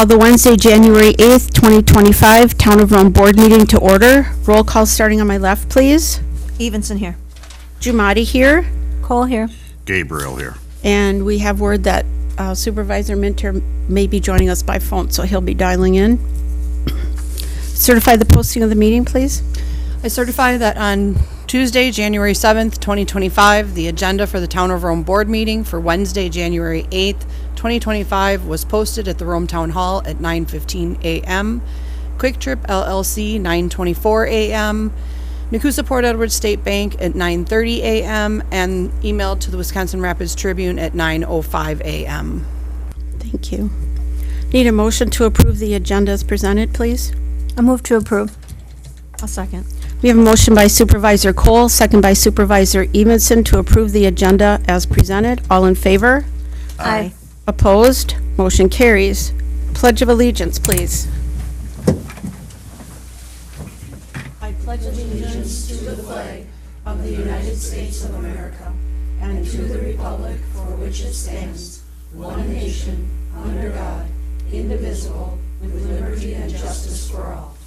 call the Wednesday, January 8th, 2025 Town of Rome Board Meeting to order. Roll call starting on my left, please. Evenson here. Jumati here. Cole here. Gabriel here. And we have word that Supervisor Minter may be joining us by phone, so he'll be dialing in. Certify the posting of the meeting, please. I certify that on Tuesday, January 7th, 2025, the agenda for the Town of Rome Board meeting for Wednesday, January 8th, 2025 was posted at the Rome Town Hall at 9:15 a.m. Quick Trip LLC, 9:24 a.m. Nakusa Port Edward State Bank at 9:30 a.m. and emailed to the Wisconsin Rapids Tribune at 9:05 a.m. Thank you. Need a motion to approve the agenda as presented, please. I move to approve. I'll second. We have a motion by Supervisor Cole, second by Supervisor Evenson to approve the agenda as presented. All in favor? Aye. Opposed? Motion carries. Pledge of allegiance, please. I pledge allegiance to the flag of the United States of America and to the republic for which it stands, one nation, under God, indivisible, with liberty and justice for all.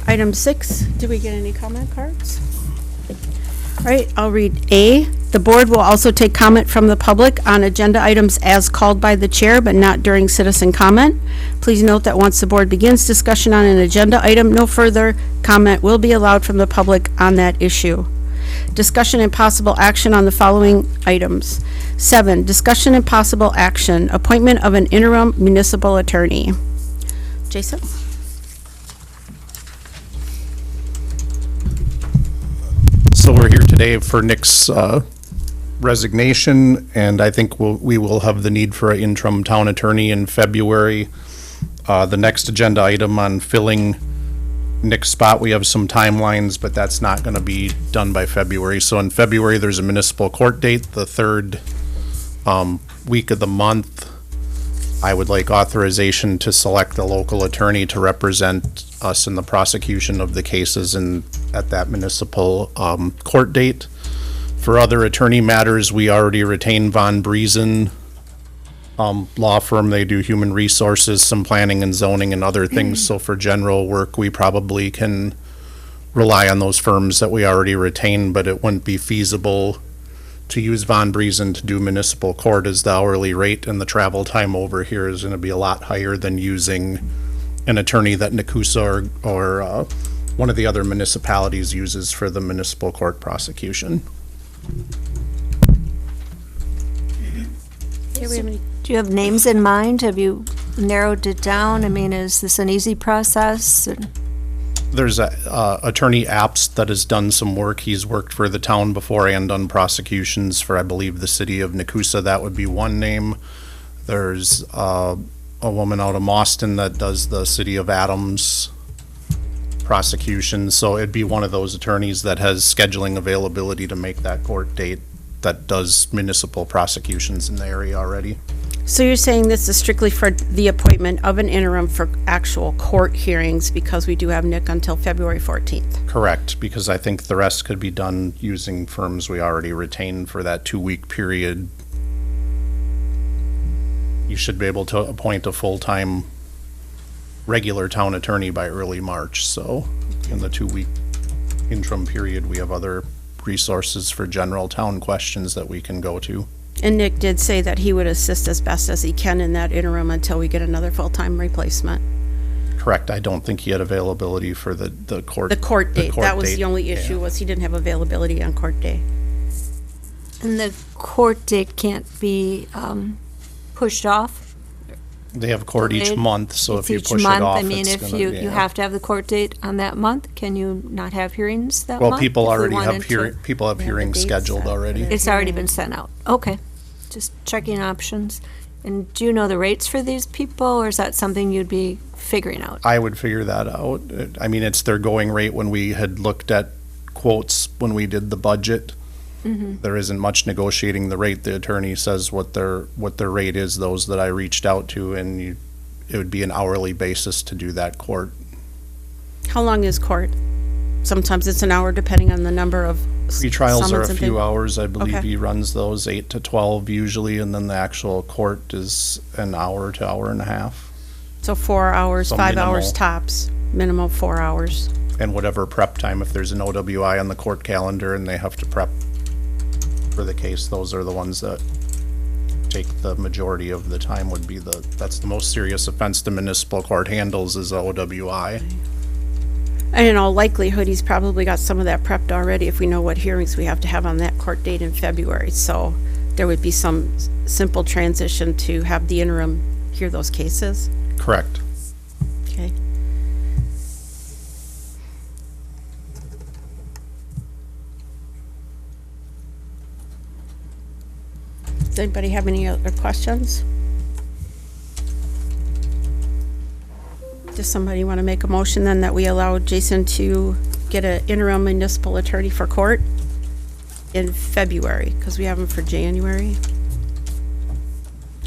Item 6, did we get any comment cards? All right, I'll read A. The board will also take comment from the public on agenda items as called by the chair, but not during citizen comment. Please note that once the board begins discussion on an agenda item, no further comment will be allowed from the public on that issue. Discussion and possible action on the following items. 7, discussion and possible action, appointment of an interim municipal attorney. Jason? So we're here today for Nick's resignation, and I think we will have the need for an interim town attorney in February. The next agenda item on filling Nick's spot, we have some timelines, but that's not going to be done by February. So in February, there's a municipal court date, the third week of the month. I would like authorization to select a local attorney to represent us in the prosecution of the cases at that municipal court date. For other attorney matters, we already retain Von Briesen law firm. They do human resources, some planning and zoning and other things. So for general work, we probably can rely on those firms that we already retain, but it wouldn't be feasible to use Von Briesen to do municipal court, as the hourly rate and the travel time over here is going to be a lot higher than using an attorney that Nakusa or one of the other municipalities uses for the municipal court prosecution. Do you have names in mind? Have you narrowed it down? I mean, is this an easy process? There's a attorney Apps that has done some work. He's worked for the town before and done prosecutions for, I believe, the city of Nakusa. That would be one name. There's a woman out of Mauston that does the city of Adams prosecution. So it'd be one of those attorneys that has scheduling availability to make that court date that does municipal prosecutions in the area already. So you're saying this is strictly for the appointment of an interim for actual court hearings, because we do have Nick until February 14th? Correct, because I think the rest could be done using firms we already retained for that 2-week period. You should be able to appoint a full-time regular town attorney by early March. So in the 2-week interim period, we have other resources for general town questions that we can go to. And Nick did say that he would assist as best as he can in that interim until we get another full-time replacement. Correct. I don't think he had availability for the court. The court date, that was date. the only issue, was he didn't have availability on court day. And the court date can't be pushed off? They have court each Delayed? month, so It's if you each push it month. off, I mean, it's if gonna, you yeah. have to have the court date on that month, can you not have hearings that Well, month? people if we already wanted have to? hearing, people have They have the hearings dates scheduled set already. for it. It's already been sent out. Okay. Just checking options. And do you know the rates for these people, or is that something you'd be figuring out? I would figure that out. I mean, it's their going rate. When we had looked at quotes when we did the budget, there isn't much negotiating the rate. The attorney says what their rate is, those that I reached out to, and it would be an hourly basis to do that court. How long is court? Sometimes it's an hour depending on the number of Pre-trials are summons a and few thing? hours. I believe Okay. he runs those 8 to 12 usually, and then the actual court is an hour to hour and a half. So 4 hours, So 5 hours minimal. tops, minimum 4 hours. And whatever prep time, if there's an OWI on the court calendar and they have to prep for the case, those are the ones that take the majority of the time would be that's the most serious offense the municipal court handles is a OWI. And in all likelihood, he's probably got some of that prepped already if we know what hearings we have to have on that court date in February. So there would be some simple transition to have the interim hear those cases. Correct. Okay. Does anybody have any other questions? Does somebody want to make a motion then that we allow Jason to get an interim municipal attorney for court in February? Because we have him for January.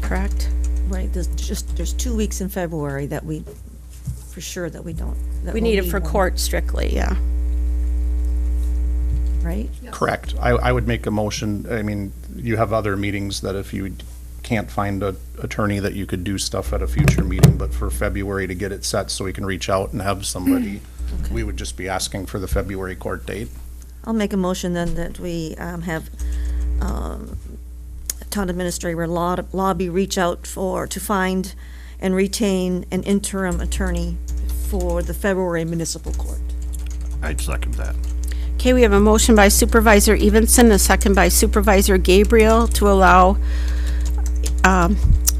Correct? Right, there's 2 weeks in February that we, for sure that we don't. that We we'll need it for one, court strictly, yeah. Right? Correct. I would make a motion, I mean, you have other meetings that if you can't find a attorney that you could do stuff at a future meeting, but for February to get it set so we can reach out and have somebody, we would just be asking for the February court date. I'll make a motion then that we have town administrator lobby reach out to find and retain an interim attorney for the February municipal court. I'd second that. Okay, we have a motion by Supervisor Evenson, a second by Supervisor Gabriel to allow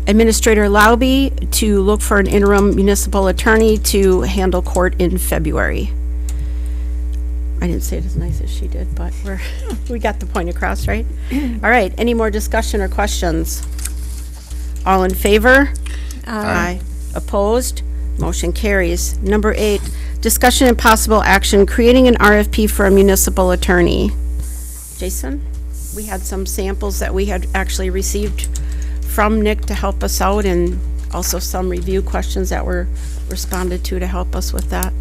Administrator Lauby to look for an interim municipal attorney to handle court in February. I didn't say it as nice as she did, but we got the point across, right? All right, any more discussion or questions? All in favor? Aye. Opposed? Motion carries. Number 8, discussion and possible action, creating an RFP for a municipal attorney. Jason, we had some samples that we had actually received from Nick to help us out, and also some review questions that were responded to help us with that.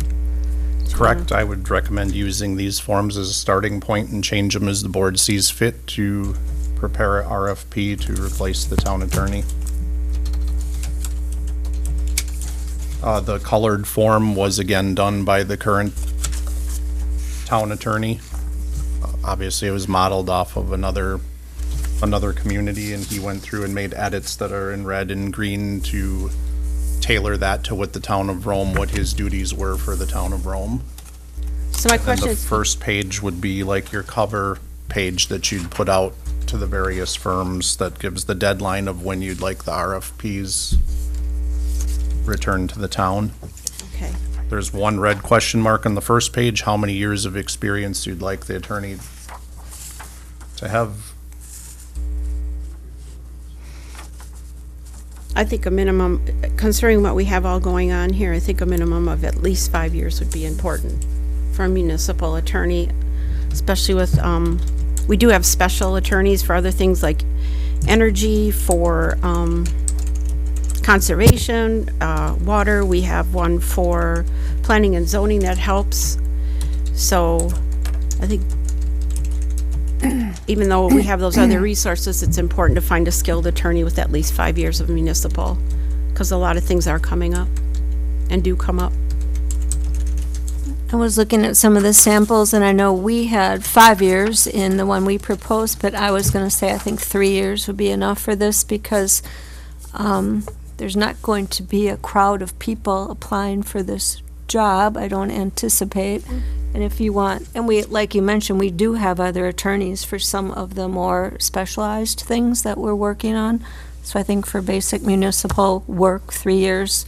Correct. I would recommend using these forms as a starting point and change them as the board sees fit to prepare a RFP to replace the town attorney. The colored form was again done by the current town attorney. Obviously, it was modeled off of another community, and he went through and made edits that are in red and green to tailor that to what the town of Rome, what his duties were for the town of Rome. So my And question the is, first page would be like your cover page that you'd put out to the various firms that gives the deadline of when you'd like the RFPs returned to the town. okay, There's one red question mark on the first page, how many years of experience you'd like the attorney to have. I think a minimum, considering what we have all going on here, I think a minimum of at least 5 years would be important for a municipal attorney, especially with, we do have special attorneys for other things like energy, for, conservation, water. We have one for planning and zoning that helps. So I think even though we have those other resources, it's important to find a skilled attorney with at least 5 years of municipal, because a lot of things are coming up and do come up. I was looking at some of the samples, and I know we had 5 years in the one we proposed, but I was gonna say I think 3 years would be enough for this, because there's not going to be a crowd of people applying for this job, I don't anticipate. And if you want, and we, like you mentioned, we do have other attorneys for some of the more specialized things that we're working on. So I think for basic municipal work, 3 years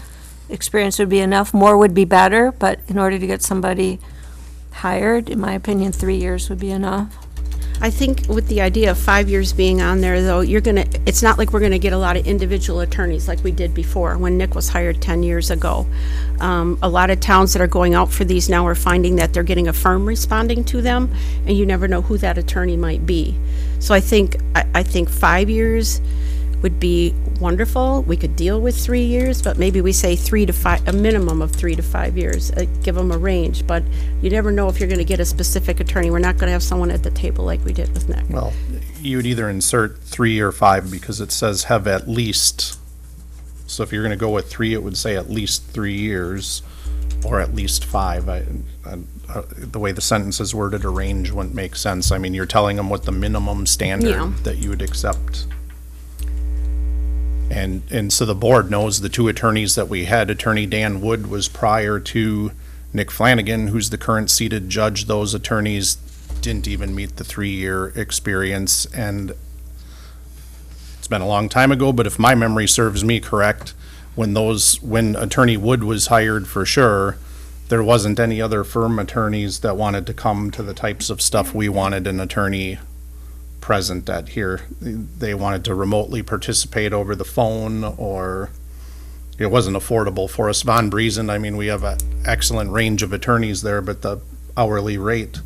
experience would be enough. More would be better, but in order to get somebody hired, in my opinion, 3 years would be enough. I think with the idea of 5 years being on there, though, it's not like we're gonna get a lot of individual attorneys like we did before, when Nick was hired 10 years ago. A lot of towns that are going out for these now are finding that they're getting a firm responding to them, and you never know who that attorney might be. So I think 5 years would be wonderful. We could deal with 3 years, but maybe we say 3 to 5, a minimum of 3 to 5 years, give them a range, but you never know if you're gonna get a specific attorney. We're not gonna have someone at the table like we did with Nick. Well, you would either insert 3 or 5 because it says have at least. So if you're gonna go with 3, it would say at least 3 years or at least 5. The way the sentence is worded, a range wouldn't make sense. I mean, you're telling them what the minimum Yeah. standard that you would accept. And so the board knows the 2 attorneys that we had. Attorney Dan Wood was prior to Nick Flanagan, who's the current seated judge. Those attorneys didn't even meet the 3-year experience, and it's been a long time ago, but if my memory serves me correct, when Attorney Wood was hired for sure, there wasn't any other firm attorneys that wanted to come to the types of stuff we wanted an attorney present at here. They wanted to remotely participate over the phone, or it wasn't affordable for us. Von Briesen, I mean, we have an excellent range of attorneys there, but the hourly rate,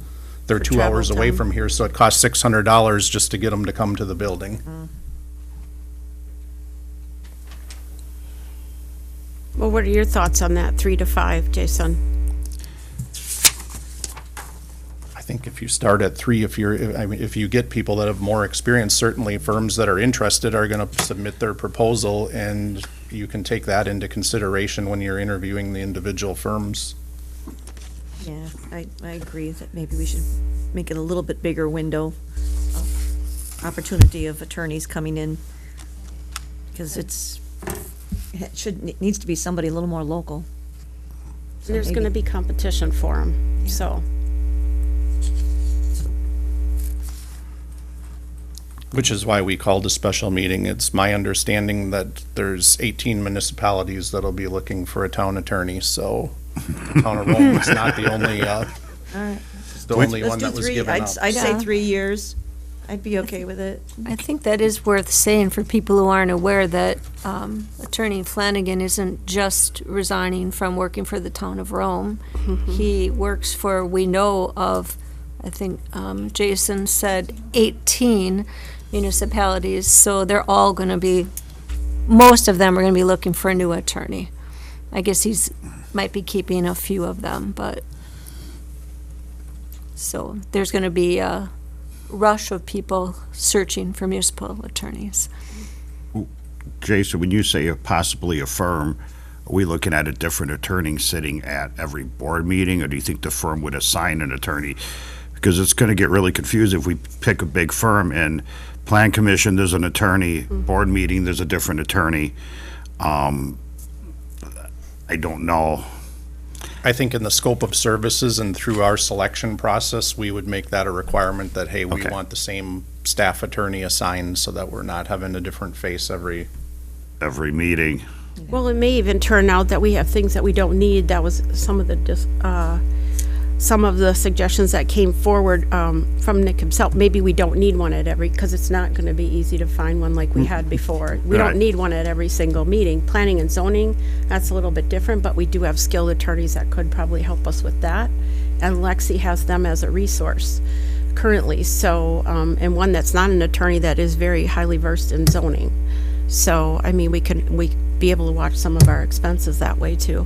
they're For 2 travel hours away time. from here, so it costs $600 just to get them to come to the building. Well, what are your thoughts on that, 3 to 5, Jason? I think if you start at 3, if you get people that have more experience, certainly firms that are interested are gonna submit their proposal, and you can take that into consideration when you're interviewing the individual firms. Yeah, I agree that maybe we should make it a little bit bigger window of opportunity of attorneys coming in, because it needs to be somebody a little more local. So There's maybe- gonna be competition for them, so. Which is why we called a special meeting. It's my understanding that there's 18 municipalities that'll be looking for a town attorney, so the town of Rome is not the only, it's the only Let's one do that was 3. given up. I'd say Yeah. 3 years. I'd be okay with it. I think that is worth saying for people who aren't aware that Attorney Flanagan isn't just resigning from working for the town of Rome. He works for, we know of, I think Jason said 18 municipalities, so they're all going to be, most of them are going to be looking for a new attorney. I guess might be keeping a few of them, but, so there's going to be a rush of people searching for municipal attorneys. Jason, when you say possibly a firm, are we looking at a different attorney sitting at every board meeting, or do you think the firm would assign an attorney? Because it's going to get really confusing if we pick a big firm and Plan Commission, there's an attorney, board meeting, there's a different attorney. I don't know. I think in the scope of services and through our selection process, we would make that a requirement that, hey, we Okay. want the same staff attorney assigned so that we're not having a different face every. Every meeting. Well, it may even turn out that we have things that we don't need. That was some of the suggestions that came forward from Nick himself. Maybe we don't need one at every, because it's not going to be easy to find one like we had before. We Right. don't need one at every single meeting. Planning and zoning, that's a little bit different, but we do have skilled attorneys that could probably help us with that. And Lexi has them as a resource currently, so, and one that's not an attorney that is very highly versed in zoning. So, I mean, we be able to watch some of our expenses that way too.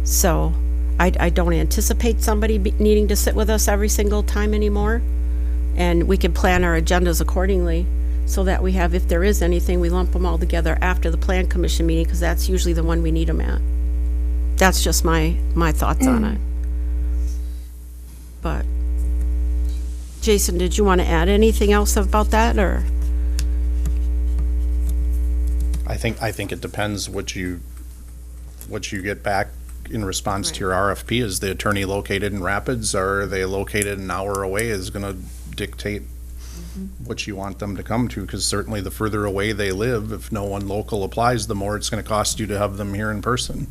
So, I don't anticipate somebody needing to sit with us every single time anymore. And we can plan our agendas accordingly so that we have, if there is anything, we lump them all together after the plan commission meeting, because that's usually the one we need them at. That's just my thoughts on it. But, Jason, did you want to add anything else about that, or? I think it depends what you get back in response to your RFP. Is the attorney located in Rapids, or are they located an hour away, is gonna dictate what you want them to come to, because certainly the further away they live, if no one local applies, the more it's gonna cost you to have them here in person.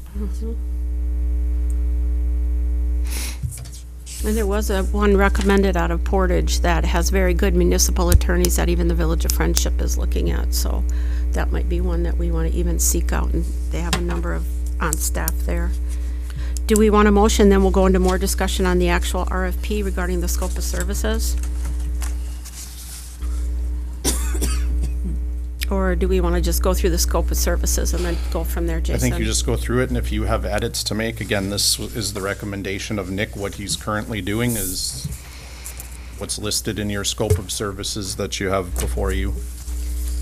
And there was one recommended out of Portage that has very good municipal attorneys that even the Village of Friendship is looking at, so that might be one that we want to even seek out, and they have a number of on staff there. Do we want a motion, then we'll go into more discussion on the actual RFP regarding the scope of services? Or or do we want to just go through the scope of services and then go from there, I Jason? think you just go through it, and if you have edits to make, again, this is the recommendation of Nick. What he's currently doing is what's listed in your scope of services that you have before you.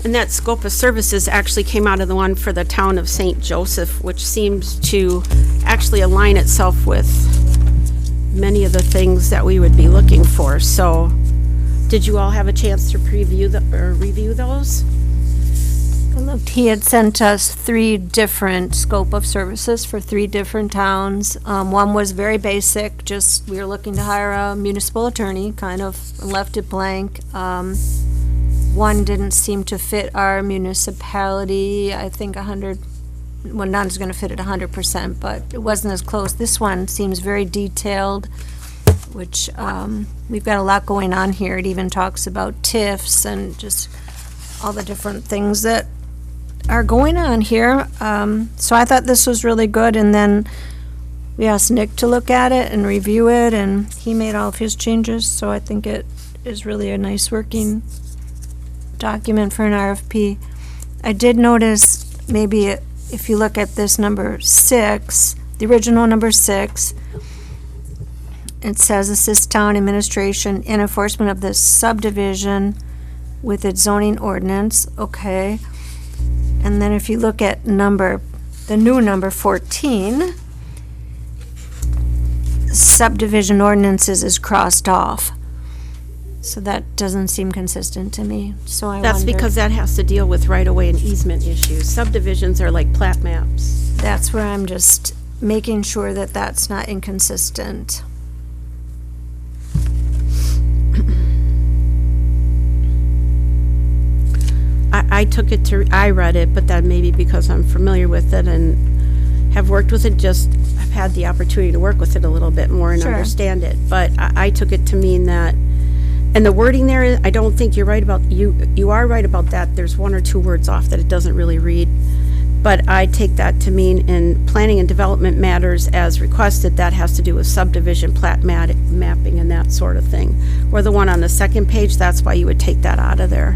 And that scope of services actually came out of the one for the town of St. Joseph, which seems to actually align itself with many of the things that we would be looking for. So, did you all have a chance to review those? I looked, he had sent us 3 different scope of services for 3 different towns. One was very basic, just we were looking to hire a municipal attorney, kind of left it blank. One didn't seem to fit our municipality, I think none's gonna fit it 100%, but it wasn't as close. This one seems very detailed, which, we've got a lot going on here. It even talks about TIFs and just all the different things that are going on here. So I thought this was really good, and then we asked Nick to look at it and review it, and he made all of his changes, so I think it is really a nice working document for an RFP. I did notice, maybe if you look at this number 6, the original number 6, it says assist town administration in enforcement of this subdivision with its zoning ordinance, okay. And then if you look at the new number 14, subdivision ordinances is crossed off. So that doesn't seem consistent to me, so I That's wondered- because that has to deal with right-of-way and easement issues. Subdivisions are like plat maps. That's where I'm just making sure that that's not inconsistent. I read it, but that may be because I'm familiar with it and have worked with it, I've had the opportunity to work with it a little bit more and Sure. understand it. But I took it to mean that, and the wording there, I don't think you're right about, you are right about that. There's 1 or 2 words off that it doesn't really read. But I take that to mean in planning and development matters as requested, that has to do with subdivision, plat mapping and that sort of thing. Or the one on the second page, that's why you would take that out of there.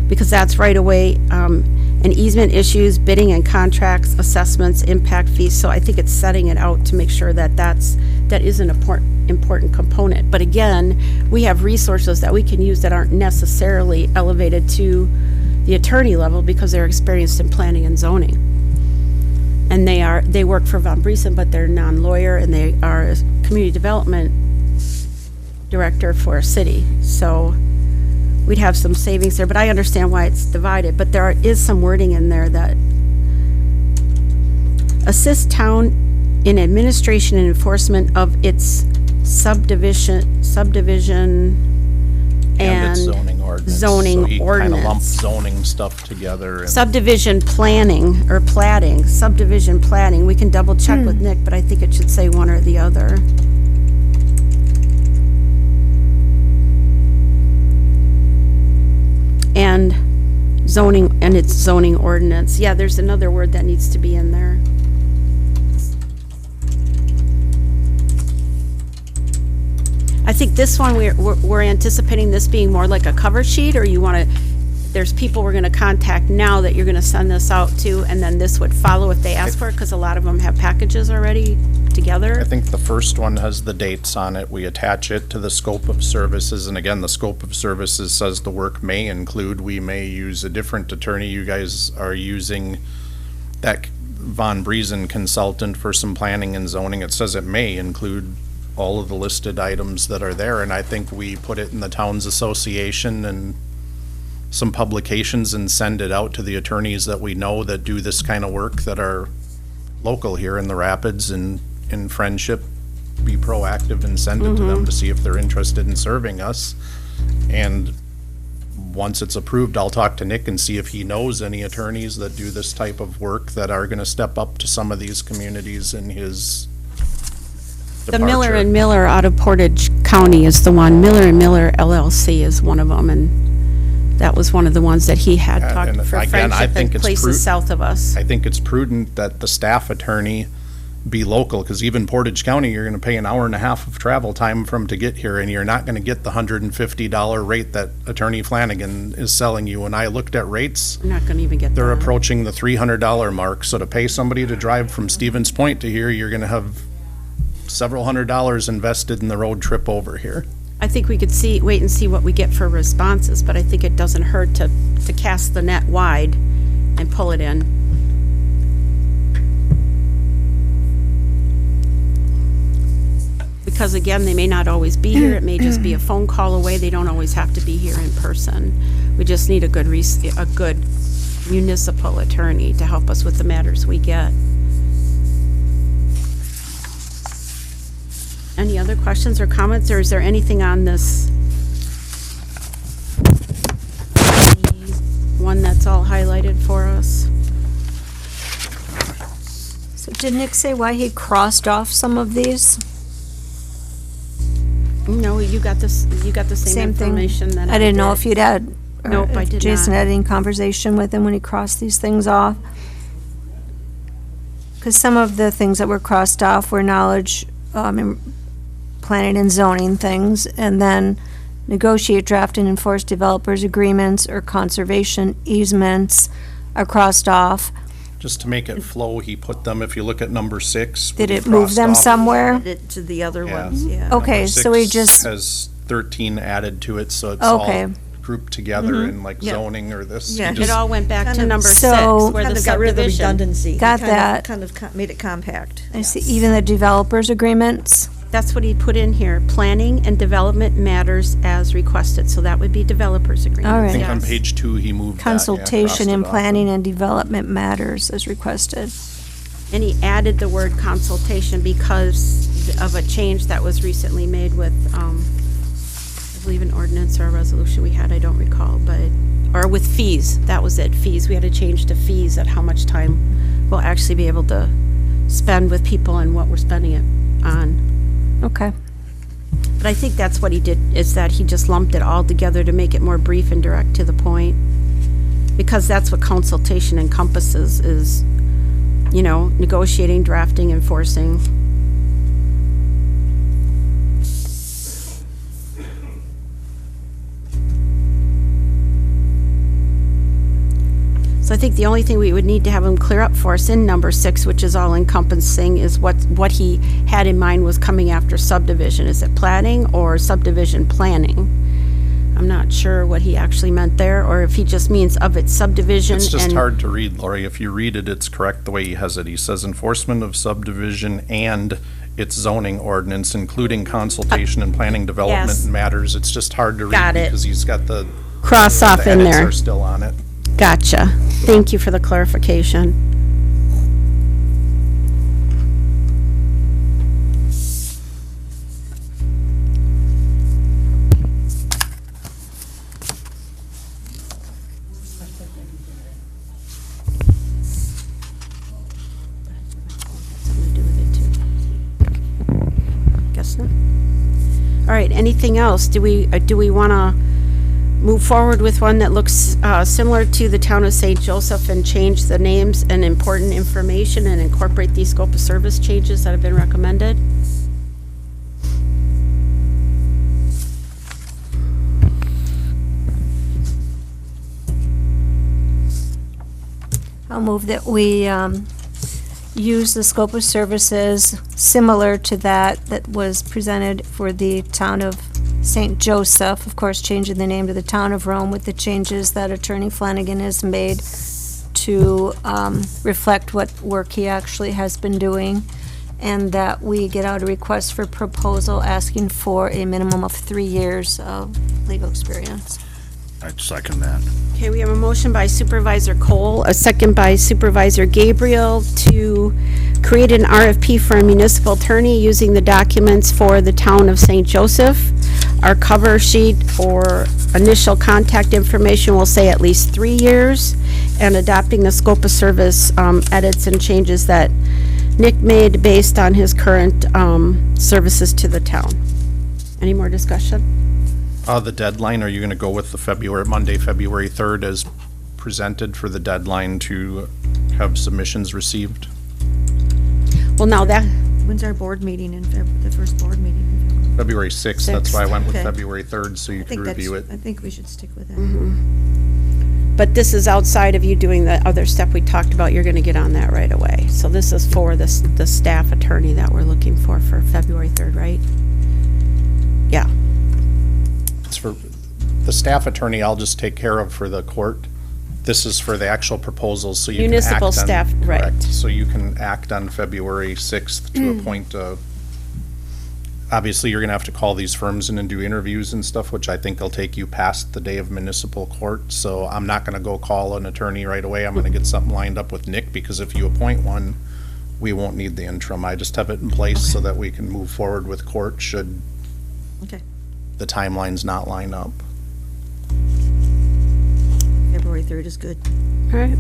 Because that's right away, and easement issues, bidding and contracts, assessments, impact fees. So I think it's setting it out to make sure that that is an important component. But again, we have resources that we can use that aren't necessarily elevated to the attorney level because they're experienced in planning and zoning. And they work for Von Briesen, but they're non-lawyer, and they are a community development director for a city. So we'd have some savings there, but I understand why it's divided. But there is some wording in there that assist town in administration and enforcement of its subdivision and its zoning ordinance. zoning So he kind of ordinance. lumped zoning stuff together. And Subdivision planning or platting, subdivision planning. We can double check with Nick, but I think it should say one or the other. And zoning, and its zoning ordinance. Yeah, there's another word that needs to be in there. I think this one, we're anticipating this being more like a cover sheet, or you want to, there's people we're going to contact now that you're going to send this out to, and then this would follow if they ask for it, because a lot of them have packages already together. I think the first one has the dates on it. We attach it to the scope of services, and again, the scope of services says the work may include, we may use a different attorney. You guys are using that Von Briesen consultant for some planning and zoning. It says it may include all of the listed items that are there, and I think we put it in the Towns Association and some publications and send it out to the attorneys that we know that do this kind of work, that are local here in the Rapids and in Friendship. Be proactive and send it to them to see if they're interested in serving us. And once it's approved, I'll talk to Nick and see if he knows any attorneys that do this type of work that are gonna step up to some of these communities in his The Miller departure. and Miller out of Portage County is the one. Miller and Miller LLC is one of them, and that was one of the ones that he had talked and for again, I Friendship think and it's places south of us. I think it's prudent that the staff attorney be local, because even Portage County, you're gonna pay an hour and a half of travel time from to get here, and you're not gonna get the $150 rate that Attorney Flanagan is selling you. When I looked at rates, We're not gonna even get they're that. approaching the $300 mark, so to pay somebody to drive from Stevens Point to here, you're gonna have several $100s invested in the road trip over here. I think we could wait and see what we get for responses, but I think it doesn't hurt to cast the net wide and pull it in. Because again, they may not always be here, it may just be a phone call away, they don't always have to be here in person. We just need a good municipal attorney to help us with the matters we get. Any other questions or comments, or is there anything on this? One that's all highlighted for us? So did Nick say why he crossed off some of these? No, you got this, you got the same Same thing. information that I I didn't know did. if you'd had, or Nope, I if did Jason not. had any conversation with him when he crossed these things off. Because some of the things that were crossed off were knowledge, in planning and zoning things, and then negotiate, draft, and enforce developers' agreements or conservation easements are crossed off. Just to make it flow, he put them, if you look at number 6. Did he it move crossed them off- somewhere? Add it to the other Yeah. ones, yeah. Okay, Number so we 6 just, has 13 added to it, so it's Okay. all grouped together in like Yeah. zoning or this. Yeah. He It just- all went back Kind to of- number 6, So- where Kind the of got rid of the subdivision. redundancy. Got Kind of- that. Kind of made it compact. I see, even the developers' agreements. That's what he put in here, planning and development matters as requested, so that would be developers agreements. All right. I think on yes. page 2, he moved that, yeah, Consultation crossed in it off. planning and development matters as requested. And he added the word consultation because of a change that was recently made with, I believe an ordinance or a resolution we had, I don't recall, but, or with fees, that was it, fees. We had to change to fees at how much time we'll actually be able to spend with people and what we're spending it on. Okay. But I think that's what he did, is that he just lumped it all together to make it more brief and direct to the point. Because that's what consultation encompasses, is, you know, negotiating, drafting, enforcing. So I think the only thing we would need to have him clear up for us in number 6, which is all encompassing, is what he had in mind was coming after subdivision. Is it plating or subdivision planning? I'm not sure what he actually meant there, or if he just means of its subdivision. It's just and- hard to read, Lori. If you read it, it's correct the way he has it. He says enforcement of subdivision and its zoning ordinance, including consultation and planning development Yes. matters. It's just hard to read Got it. because he's got the Cross off the in edits there. are still on it. Gotcha. Thank you for the clarification. Something to do with it too. Guess not. All right, anything else? Do we want to move forward with one that looks similar to the town of St. Joseph and change the names and important information and incorporate these scope of service changes that have been recommended? I'll move that we use the scope of services similar to that was presented for the town of St. Joseph, of course, changing the name to the town of Rome with the changes that Attorney Flanagan has made to reflect what work he actually has been doing, and that we get out a request for proposal asking for a minimum of 3 years of legal experience. I'd second that. Okay, we have a motion by Supervisor Cole, a second by Supervisor Gabriel to create an RFP for a municipal attorney using the documents for the town of St. Joseph. Our cover sheet or initial contact information will say at least 3 years, and adopting the scope of service edits and changes that Nick made based on his current services to the town. Any more discussion? The deadline, are you going to go with the Monday, February 3rd as presented for the deadline to have submissions received? Well, now that, When's our board meeting in the first board meeting in February? February 6th, that's why I went with Okay. February 3rd, so you I could think review it. I think we should stick with that. but this is outside of you doing the other step we talked about, you're gonna get on that right away. So this is for the staff attorney that we're looking for February 3rd, right? Yeah, It's for, the staff attorney I'll just take care of for the court. This is for the actual proposals, so you can act Municipal on. staff, right. Correct. So you can act on February 6th to appoint obviously, you're gonna have to call these firms in and do interviews and stuff, which I think will take you past the day of municipal court. So I'm not gonna go call an attorney right away. I'm gonna get something lined up with Nick, because if you appoint one, we won't need the interim. I just have it in place so that we can move forward with court should Okay, the timelines not line up. February 3rd is good. all right.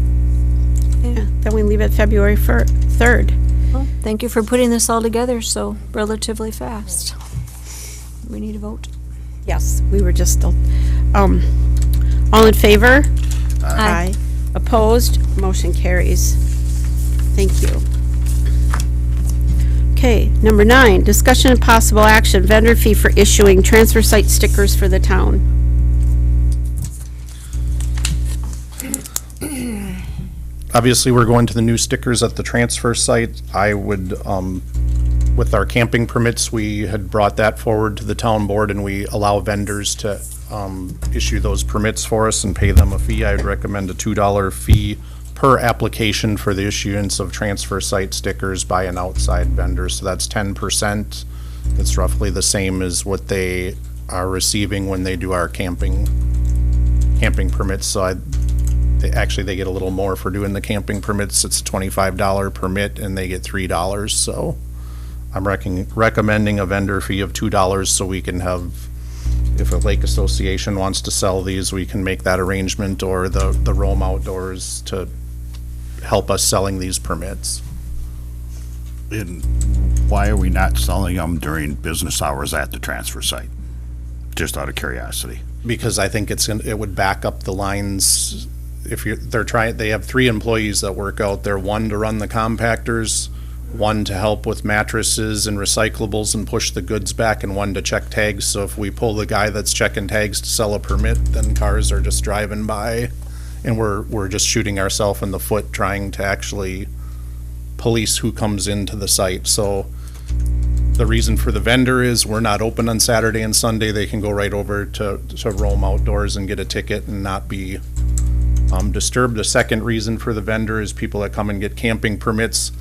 Yeah, then we leave it February 3rd. Well, thank you for putting this all together so relatively fast. We need a vote. Yes, we were just, all in favor? Aye. Opposed? Motion carries. Thank you. Okay, number 9, discussion and possible action, vendor fee for issuing transfer site stickers for the town. Obviously, we're going to the new stickers at the transfer site. I would, with our camping permits, we had brought that forward to the town board, and we allow vendors to issue those permits for us and pay them a fee. I would recommend a $2 fee per application for the issuance of transfer site stickers by an outside vendor. So that's 10%. It's roughly the same as what they are receiving when they do our camping permits. So they get a little more for doing the camping permits. It's a $25 permit and they get $3. So I'm recommending a vendor fee of $2 so we can have, if a lake association wants to sell these, we can make that arrangement, or the Rome Outdoors to help us selling these permits. And why are we not selling them during business hours at the transfer site? Just out of curiosity. Because I think it would back up the lines. If they have 3 employees that work out there, 1 to run the compactors, 1 to help with mattresses and recyclables and push the goods back, and 1 to check tags. So if we pull the guy that's checking tags to sell a permit, then cars are just driving by, and we're just shooting ourselves in the foot trying to actually police who comes into the site. So the reason for the vendor is we're not open on Saturday and Sunday. They can go right over to Rome Outdoors and get a ticket and not be disturbed. The second reason for the vendor is people that come and get camping permits.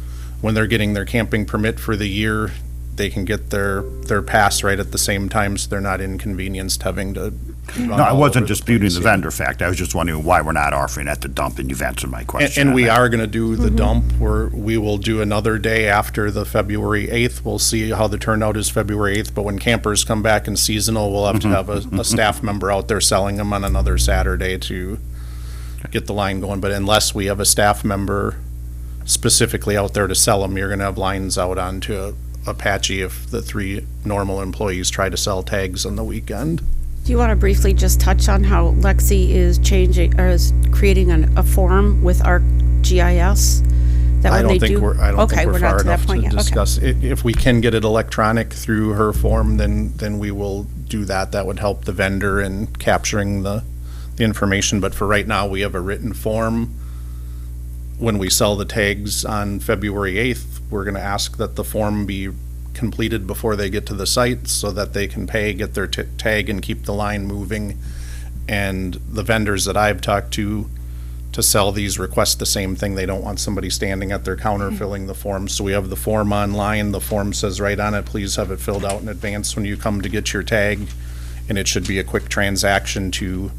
When they're getting their camping permit for the year, they can get their pass right at the same time, so they're not inconvenienced having to run No, I all wasn't over the disputing place. the vendor fact. I was just wondering why we're not offering at the dump, and you've answered my question. And on we that. are gonna do the dump, we will do another day after the February 8th. We'll see how the turnout is February 8th, but when campers come back in seasonal, we'll have to have a staff member out there selling them on another Saturday to get the line going. But unless we have a staff member specifically out there to sell them, you're gonna have lines out onto Apache if the 3 normal employees try to sell tags on the weekend. Do you want to briefly just touch on how Lexi is changing, or is creating a form with our GIS? That I when don't they think do- we're, I don't Okay, think we're we're not far to that enough point to yet. Okay. discuss it. If we can get it electronic through her form, then we will do that. That would help the vendor in capturing the information. But for right now, we have a written form. When we sell the tags on February 8th, we're gonna ask that the form be completed before they get to the site so that they can pay, get their tag, and keep the line moving. And the vendors that I've talked to sell these request the same thing. They don't want somebody standing at their counter filling the form. So we have the form online. The form says right on it, please have it filled out in advance when you come to get your tag. And it should be a quick transaction to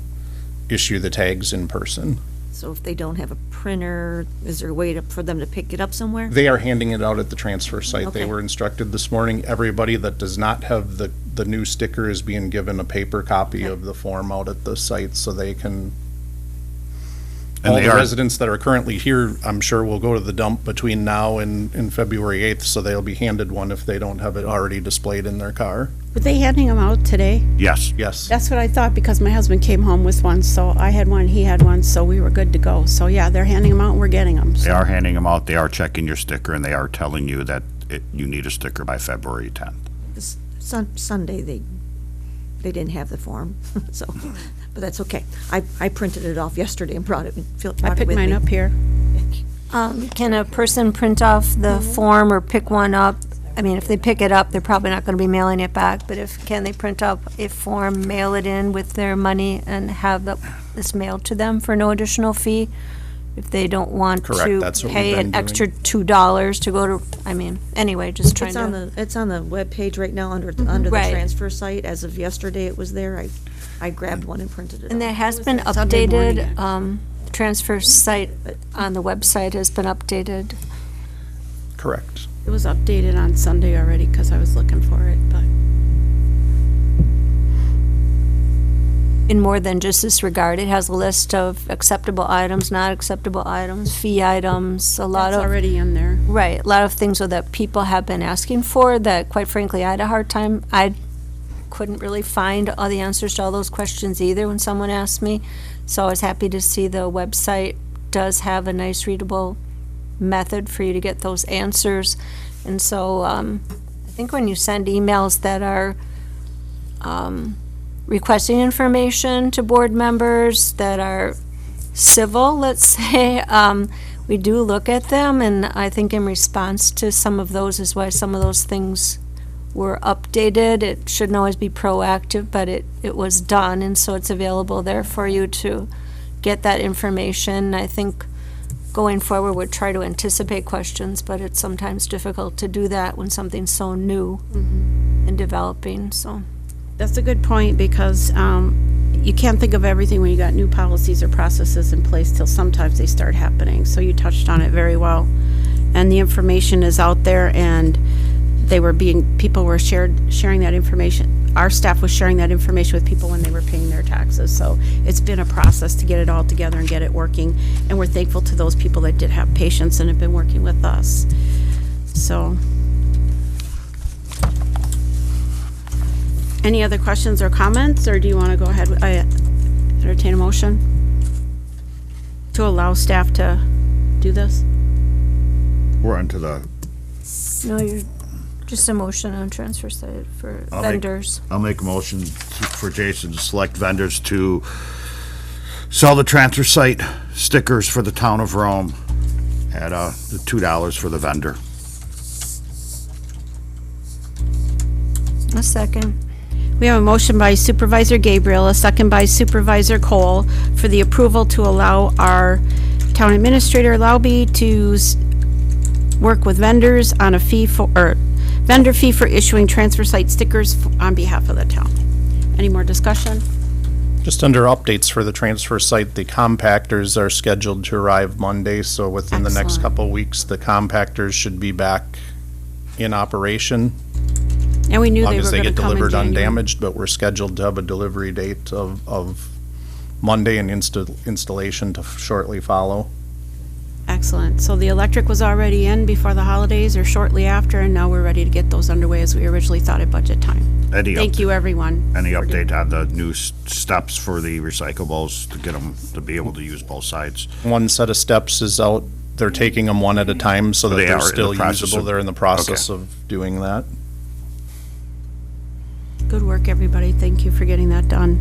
issue the tags in person. So if they don't have a printer, is there a way for them to pick it up somewhere? They are handing it out at the transfer site. They Okay. were instructed this morning. Everybody that does not have the new sticker is being given a paper copy of the form out at the site so they can. And All they the are- residents that are currently here, I'm sure will go to the dump between now and February 8th, so they'll be handed one if they don't have it already displayed in their car. Were they handing them out today? Yes. Yes. That's what I thought, because my husband came home with one, so I had one, he had one, so we were good to go. So yeah, they're handing them out and we're getting them. They are handing them out, they are checking your sticker, and they are telling you that you need a sticker by February 10th. This Sunday, they didn't have the form, so, but that's okay. I printed it off yesterday and brought it I picked mine up here. Can a person print off the form or pick one up? I mean, if they pick it up, they're probably not gonna be mailing it back, but can they print up a form, mail it in with their money, and have this mailed to them for no additional fee? If they don't want Correct, to that's what we've pay been an doing. extra $2 to go to, I mean, anyway, just trying to. It's on the webpage right now under the Right. transfer site. As of yesterday, it was there. I grabbed one and printed it And that off. has been Sunday morning, updated, transfer site on the website has been updated. Correct. It was updated on Sunday already, because I was looking for it, but. In more than just this regard, it has a list of acceptable items, not acceptable items, fee items, a lot It's of. already in there. Right, a lot of things that people have been asking for that, quite frankly, I had a hard time. I couldn't really find all the answers to all those questions either when someone asked me. So I was happy to see the website does have a nice readable method for you to get those answers. And so I think when you send emails that are requesting information to board members that are civil, let's say, we do look at them, and I think in response to some of those is why some of those things were updated. It shouldn't always be proactive, but it was done, and so it's available there for you to get that information. I think going forward, we'd try to anticipate questions, but it's sometimes difficult to do that when something's so new and developing, so. That's a good point, because you can't think of everything when you got new policies or processes in place till sometimes they start happening. So you touched on it very well. And the information is out there, and people were sharing that information. Our staff was sharing that information with people when they were paying their taxes. So it's been a process to get it all together and get it working. And we're thankful to those people that did have patience and have been working with us. So. Any other questions or comments, or do you want to go ahead? I entertain a motion to allow staff to do this? We're onto the, No, you're just a motion on transfer site for I'll make- vendors. I'll make a motion for Jason to select vendors to sell the transfer site stickers for the town of Rome at the $2 for the vendor. A second. We have a motion by Supervisor Gabriel, a second by Supervisor Cole, for the approval to allow our town administrator, Laube, to work with vendors on a vendor fee for issuing transfer site stickers on behalf of the town. Any more discussion? Just under updates for the transfer site, the compactors are scheduled to arrive Monday, so within the next Excellent. couple weeks, the compactors should be back in operation. And we knew As they long were as they going to get come in delivered January. undamaged, but we're scheduled to have a delivery date of Monday and installation to shortly follow. Excellent. So the electric was already in before the holidays or shortly after, and now we're ready to get those underway as we originally thought at budget time. Thank you, everyone. Any update on the new steps for the recyclables to get them to be able to use both sides? One set of steps is out. They're taking them one at a time so that They are they're in the still process usable. of- They're in the process okay. of doing that. Good work, everybody. Thank you for getting that done.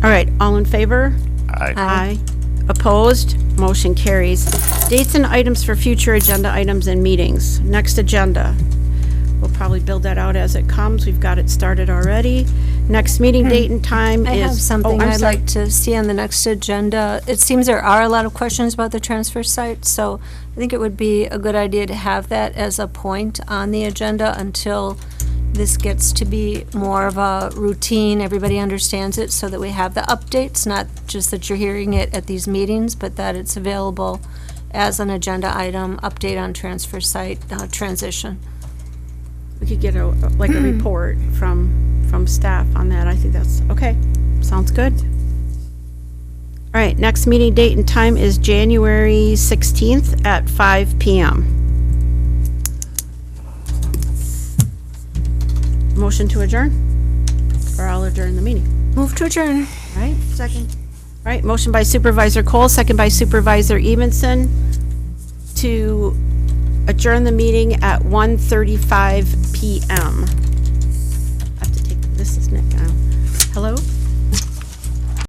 All right, all in favor? Aye. Opposed? Motion carries. Dates and items for future agenda items and meetings. Next agenda. We'll probably build that out as it comes. We've got it started already. Next meeting date and time is. I have something I'm I'd sorry. like to see on the next agenda. It seems there are a lot of questions about the transfer site, so I think it would be a good idea to have that as a point on the agenda until this gets to be more of a routine, everybody understands it, so that we have the updates, not just that you're hearing it at these meetings, but that it's available as an agenda item, update on transfer site transition. We could get a report from staff on that. I think that's, okay, sounds good. All right, next meeting date and time is January 16th at 5 PM. Motion to adjourn? Or I'll adjourn the meeting. Move to adjourn. All right, Second. all right, motion by Supervisor Cole, second by Supervisor Evenson to adjourn the meeting at 1:35 PM. I have to take, this is Nick now. Hello?